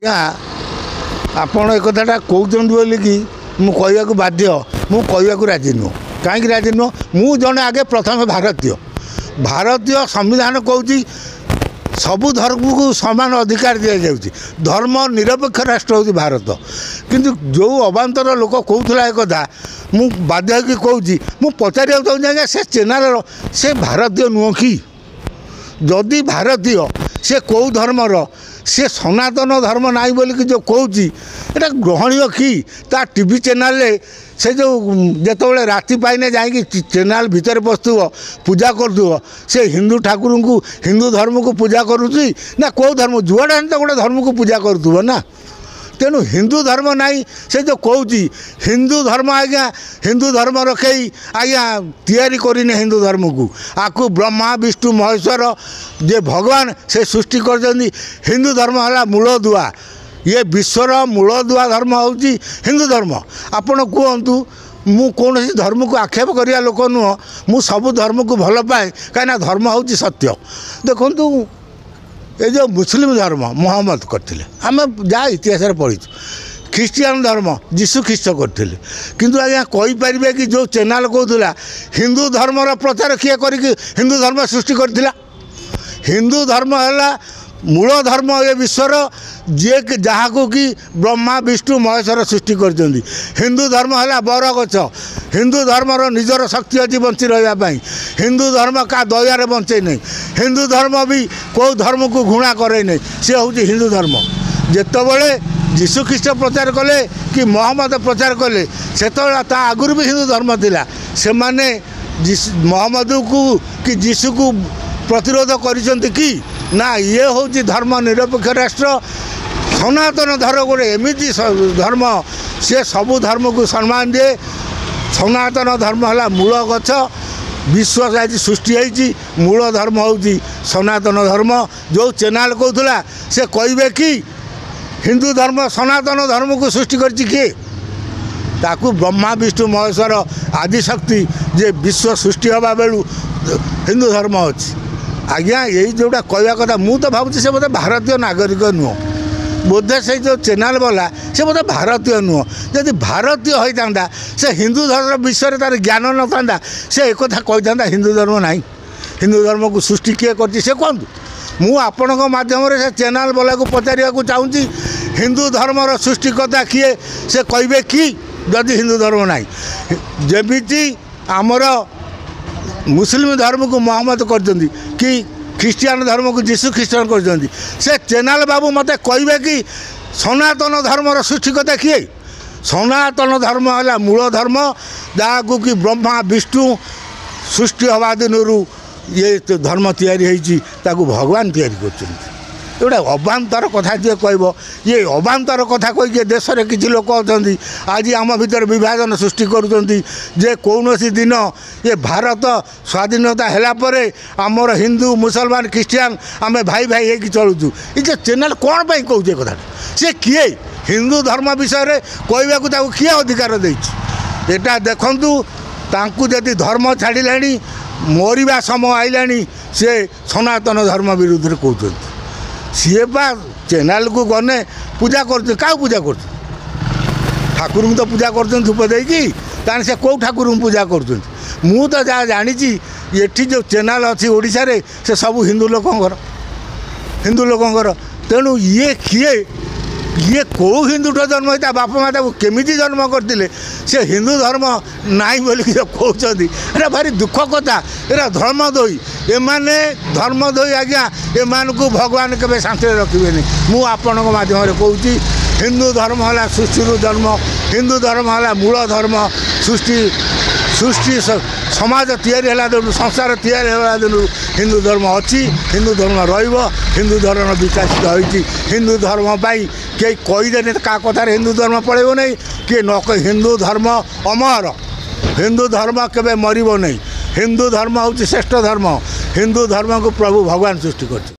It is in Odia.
ଆପଣ ଏ କଥାଟା କହୁଛନ୍ତି ବୋଲିକି ମୁଁ କହିବାକୁ ବାଧ୍ୟ, ମୁଁ କହିବାକୁ ରାଜି ନୁହଁ। କାହିଁକି ରାଜି ନୁହଁ? ମୁଁ ଜଣେ ଆଗେ ପ୍ରଥମେ ଭାରତୀୟ ସମ୍ବିଧାନ କହୁଛି ସବୁ ଧର୍ମକୁ ସମାନ ଅଧିକାର ଦିଆଯାଉଛି। ଧର୍ମ ନିରପେକ୍ଷ ରାଷ୍ଟ୍ର ହେଉଛି ଭାରତ। କିନ୍ତୁ ଯେଉଁ ଅବାନ୍ତର ଲୋକ କହୁଥିଲା ଏ କଥା ମୁଁ ବାଧ୍ୟ ହେଇକି କହୁଛି। ମୁଁ ପଚାରିବାକୁ ଚାହୁଁଛି, ଆଜ୍ଞା ସେ ଚ୍ୟାନେଲର ସେ ଭାରତୀୟ ନୁହଁ କି? ଯଦି ଭାରତୀୟ ସେ କେଉଁ ଧର୍ମର, ସେ ସନାତନ ଧର୍ମ ନାହିଁ ବୋଲିକି ଯେଉଁ କହୁଛି ଏଇଟା ଗ୍ରହଣୀୟ କି? ତା ଟିଭି ଚ୍ୟାନେଲରେ ସେ ଯେଉଁ ଯେତେବେଳେ ରାତି ପାଇନେ ଯାଇକି ଚ୍ୟାନେଲ ଭିତରେ ପଶୁଥିବ, ପୂଜା କରୁଥିବ, ସେ ହିନ୍ଦୁ ଠାକୁରଙ୍କୁ ହିନ୍ଦୁ ଧର୍ମକୁ ପୂଜା କରୁଛି ନା କେଉଁ ଧର୍ମ? ଯୁଆଡ଼େ ହେଲେ ତ ଗୋଟେ ଧର୍ମକୁ ପୂଜା କରୁଥିବ ନା। ତେଣୁ ହିନ୍ଦୁ ଧର୍ମ ନାହିଁ ସେ ଯେଉଁ କହୁଛି। ହିନ୍ଦୁ ଧର୍ମ ଆଜ୍ଞା, ହିନ୍ଦୁ ଧର୍ମର କେହି ଆଜ୍ଞା ତିଆରି କରିନି ହିନ୍ଦୁ ଧର୍ମକୁ। ଆକୁ ବ୍ରହ୍ମା ବିଷ୍ଣୁ ମହେଶ୍ୱର ଯେ ଭଗବାନ ସେ ସୃଷ୍ଟି କରିଛନ୍ତି। ହିନ୍ଦୁ ଧର୍ମ ହେଲା ମୂଳଦୁଆ। ଇଏ ବିଶ୍ୱର ମୂଳଦୁଆ ଧର୍ମ ହେଉଛି ହିନ୍ଦୁ ଧର୍ମ। ଆପଣ କୁହନ୍ତୁ, ମୁଁ କୌଣସି ଧର୍ମକୁ ଆକ୍ଷେପ କରିବା ଲୋକ ନୁହଁ। ମୁଁ ସବୁ ଧର୍ମକୁ ଭଲ ପାଏ, କାହିଁକିନା ଧର୍ମ ହେଉଛି ସତ୍ୟ। ଦେଖନ୍ତୁ, ଏ ଯେଉଁ ମୁସଲିମ ଧର୍ମ ମହମ୍ମଦ କରିଥିଲେ, ଆମେ ଯାହା ଇତିହାସରେ ପଢ଼ିଛୁ। ଖ୍ରୀଷ୍ଟିଆନ ଧର୍ମ ଯୀଶୁ ଖ୍ରୀଷ୍ଟ କରିଥିଲେ। କିନ୍ତୁ ଆଜ୍ଞା କହିପାରିବେ କି ଯେଉଁ ଚ୍ୟାନେଲ କହୁଥିଲା ହିନ୍ଦୁ ଧର୍ମର ପ୍ରଚାର କିଏ କରିକି ହିନ୍ଦୁ ଧର୍ମ ସୃଷ୍ଟି କରିଥିଲା? ହିନ୍ଦୁ ଧର୍ମ ହେଲା ମୂଳ ଧର୍ମ ଏ ବିଶ୍ୱର, ଯିଏ ଯାହାକୁ କି ବ୍ରହ୍ମା ବିଷ୍ଣୁ ମହେଶ୍ୱର ସୃଷ୍ଟି କରିଛନ୍ତି। ହିନ୍ଦୁ ଧର୍ମ ହେଲା ବରଗଛ। ହିନ୍ଦୁ ଧର୍ମର ନିଜର ଶକ୍ତି ଅଛି ବଞ୍ଚି ରହିବା ପାଇଁ। ହିନ୍ଦୁ ଧର୍ମ କାହା ଦୟାରେ ବଞ୍ଚେ ନାହିଁ। ହିନ୍ଦୁ ଧର୍ମ ବି କେଉଁ ଧର୍ମକୁ ଘୃଣା କରେ ନାହିଁ। ସେ ହେଉଛି ହିନ୍ଦୁ ଧର୍ମ। ଯେତେବେଳେ ଯୀଶୁ ଖ୍ରୀଷ୍ଟ ପ୍ରଚାର କଲେ କି ମହମ୍ମଦ ପ୍ରଚାର କଲେ, ସେତେବେଳେ ତା ଆଗରୁ ବି ହିନ୍ଦୁ ଧର୍ମ ଥିଲା। ସେମାନେ ମହମ୍ମଦକୁ କି ଯୀଶୁକୁ ପ୍ରତିରୋଧ କରିଛନ୍ତି କି? ନା, ଇଏ ହେଉଛି ଧର୍ମ ନିରପେକ୍ଷ ରାଷ୍ଟ୍ର। ସନାତନ ଧର୍ମ ଗୋଟେ ଏମିତି ଧର୍ମ, ସିଏ ସବୁ ଧର୍ମକୁ ସମ୍ମାନ ଦିଏ। ସନାତନ ଧର୍ମ ହେଲା ମୂଳ ଗଛ। ବିଶ୍ୱ ଆଜି ସୃଷ୍ଟି ହେଇଛି, ମୂଳ ଧର୍ମ ହେଉଛି ସନାତନ ଧର୍ମ। ଯେଉଁ ଚ୍ୟାନେଲ କହୁଥିଲା ସେ କହିବେ କି ହିନ୍ଦୁ ଧର୍ମ ସନାତନ ଧର୍ମକୁ ସୃଷ୍ଟି କରିଛି କିଏ? ତାକୁ ବ୍ରହ୍ମା ବିଷ୍ଣୁ ମହେଶ୍ୱର ଆଦିଶକ୍ତି ଯେ ବିଶ୍ୱ ସୃଷ୍ଟି ହେବା ବେଳୁ ହିନ୍ଦୁ ଧର୍ମ ଅଛି। ଆଜ୍ଞା ଏଇ ଯେଉଁଟା କହିବା କଥା, ମୁଁ ତ ଭାବୁଛି ସେ ବୋଧେ ଭାରତୀୟ ନାଗରିକ ନୁହଁ। ବୋଧେ ସେଇ ଯେଉଁ ଚ୍ୟାନେଲ ବାଲା ସେ ବୋଧେ ଭାରତୀୟ ନୁହଁ। ଯଦି ଭାରତୀୟ ହୋଇଥାନ୍ତା, ସେ ହିନ୍ଦୁ ଧର୍ମ ବିଷୟରେ ତାର ଜ୍ଞାନ ନଥାନ୍ତା, ସେ ଏକଥା କହିଥାନ୍ତା ହିନ୍ଦୁ ଧର୍ମ ନାହିଁ। ହିନ୍ଦୁ ଧର୍ମକୁ ସୃଷ୍ଟି କିଏ କରିଛି ସେ କୁହନ୍ତୁ। ମୁଁ ଆପଣଙ୍କ ମାଧ୍ୟମରେ ସେ ଚ୍ୟାନେଲ ବାଲାକୁ ପଚାରିବାକୁ ଚାହୁଁଛି, ହିନ୍ଦୁ ଧର୍ମର ସୃଷ୍ଟିକର୍ତ୍ତା କିଏ ସେ କହିବେ କି? ଯଦି ହିନ୍ଦୁ ଧର୍ମ ନାହିଁ, ଯେମିତି ଆମର ମୁସଲିମ ଧର୍ମକୁ ମହମ୍ମଦ କରିଛନ୍ତି କି ଖ୍ରୀଷ୍ଟିଆନ ଧର୍ମକୁ ଯୀଶୁ ଖ୍ରୀଷ୍ଟ କରିଛନ୍ତି, ସେ ଚ୍ୟାନେଲ ବାବୁ ମୋତେ କହିବେ କି ସନାତନ ଧର୍ମର ସୃଷ୍ଟିକର୍ତ୍ତା କିଏ? ସନାତନ ଧର୍ମ ହେଲା ମୂଳ ଧର୍ମ, ଯାହାକୁ କି ବ୍ରହ୍ମା ବିଷ୍ଣୁ ସୃଷ୍ଟି ହେବା ଦିନରୁ ଇଏ ଧର୍ମ ତିଆରି ହେଇଛି, ତାକୁ ଭଗବାନ ତିଆରି କରିଛନ୍ତି। ଏଗୁଡ଼ା ଅବାନ୍ତର କଥା ଯିଏ କହିବ, ଇଏ ଅବାନ୍ତର କଥା କହିକି ଦେଶରେ କିଛି ଲୋକ ଅଛନ୍ତି ଆଜି ଆମ ଭିତରେ ବିଭାଜନ ସୃଷ୍ଟି କରୁଛନ୍ତି। ଯେ କୌଣସି ଦିନ ଏ ଭାରତ ସ୍ୱାଧୀନତା ହେଲା ପରେ ଆମର ହିନ୍ଦୁ ମୁସଲମାନ ଖ୍ରୀଷ୍ଟିଆନ ଆମେ ଭାଇ ଭାଇ ହେଇକି ଚଳୁଛୁ। ଏ ଯେ ଚ୍ୟାନେଲ କ'ଣ ପାଇଁ କହୁଛି ଏ କଥାଟା? ସେ କିଏ? ହିନ୍ଦୁ ଧର୍ମ ବିଷୟରେ କହିବାକୁ ତାକୁ କିଏ ଅଧିକାର ଦେଇଛି? ଏଟା ଦେଖନ୍ତୁ, ତାଙ୍କୁ ଯଦି ଧର୍ମ ଛାଡ଼ିଲାଣି, ମରିବା ସମୟ ଆଇଲାଣି, ସେ ସନାତନ ଧର୍ମ ବିରୁଦ୍ଧରେ କହୁଛନ୍ତି। ସିଏ ବା ଚ୍ୟାନେଲକୁ ଗନେ ପୂଜା କରୁଛନ୍ତି। କାହାକୁ ପୂଜା କରୁଛନ୍ତି? ଠାକୁରଙ୍କୁ ତ ପୂଜା କରୁଛନ୍ତି ଧୂପ ଦେଇକି। ତାହେଲେ ସେ କେଉଁ ଠାକୁରଙ୍କୁ ପୂଜା କରୁଛନ୍ତି? ମୁଁ ତ ଯାହା ଜାଣିଛି, ଏଠି ଯେଉଁ ଚ୍ୟାନେଲ ଅଛି ଓଡ଼ିଶାରେ, ସେ ସବୁ ହିନ୍ଦୁ ଲୋକଙ୍କର। ତେଣୁ ଇଏ କିଏ? ଇଏ କେଉଁ ହିନ୍ଦୁଠୁ ଜନ୍ମ ହେଇ ତା ବାପା ମା ତାକୁ କେମିତି ଜନ୍ମ କରିଥିଲେ? ସେ ହିନ୍ଦୁ ଧର୍ମ ନାହିଁ ବୋଲିକି କହୁଛନ୍ତି। ଏଇଟା ଭାରି ଦୁଃଖ କଥା। ଏଇଟା ଧର୍ମଦ୍ରୋହୀ। ଏମାନେ ଧର୍ମଦ୍ରୋହୀ ଆଜ୍ଞା। ଏମାନଙ୍କୁ ଭଗବାନ କେବେ ଶାନ୍ତିରେ ରଖିବେନି। ମୁଁ ଆପଣଙ୍କ ମାଧ୍ୟମରେ କହୁଛି, ହିନ୍ଦୁ ଧର୍ମ ହେଲା ସୃଷ୍ଟିରୁ ଜନ୍ମ। ହିନ୍ଦୁ ଧର୍ମ ହେଲା ମୂଳ ଧର୍ମ। ସୃଷ୍ଟି ସମାଜ ତିଆରି ହେଲା ଦିନରୁ, ସଂସାର ତିଆରି ହେଲା ଦିନରୁ ହିନ୍ଦୁ ଧର୍ମ ଅଛି, ହିନ୍ଦୁ ଧର୍ମ ରହିବ। ହିନ୍ଦୁ ଧର୍ମ ବିକଶିତ ହୋଇଛି। ହିନ୍ଦୁ ଧର୍ମ ପାଇଁ କେହି କହିଦେଲେ କାହା କଥାରେ ହିନ୍ଦୁ ଧର୍ମ ପଳେଇବ ନାହିଁ। କିଏ ନ କହି ହିନ୍ଦୁ ଧର୍ମ ଅମର। ହିନ୍ଦୁ ଧର୍ମ କେବେ ମରିବ ନାହିଁ। ହିନ୍ଦୁ ଧର୍ମ ହେଉଛି ଶ୍ରେଷ୍ଠ ଧର୍ମ। ହିନ୍ଦୁ ଧର୍ମକୁ ପ୍ରଭୁ ଭଗବାନ ସୃଷ୍ଟି କରିଛି।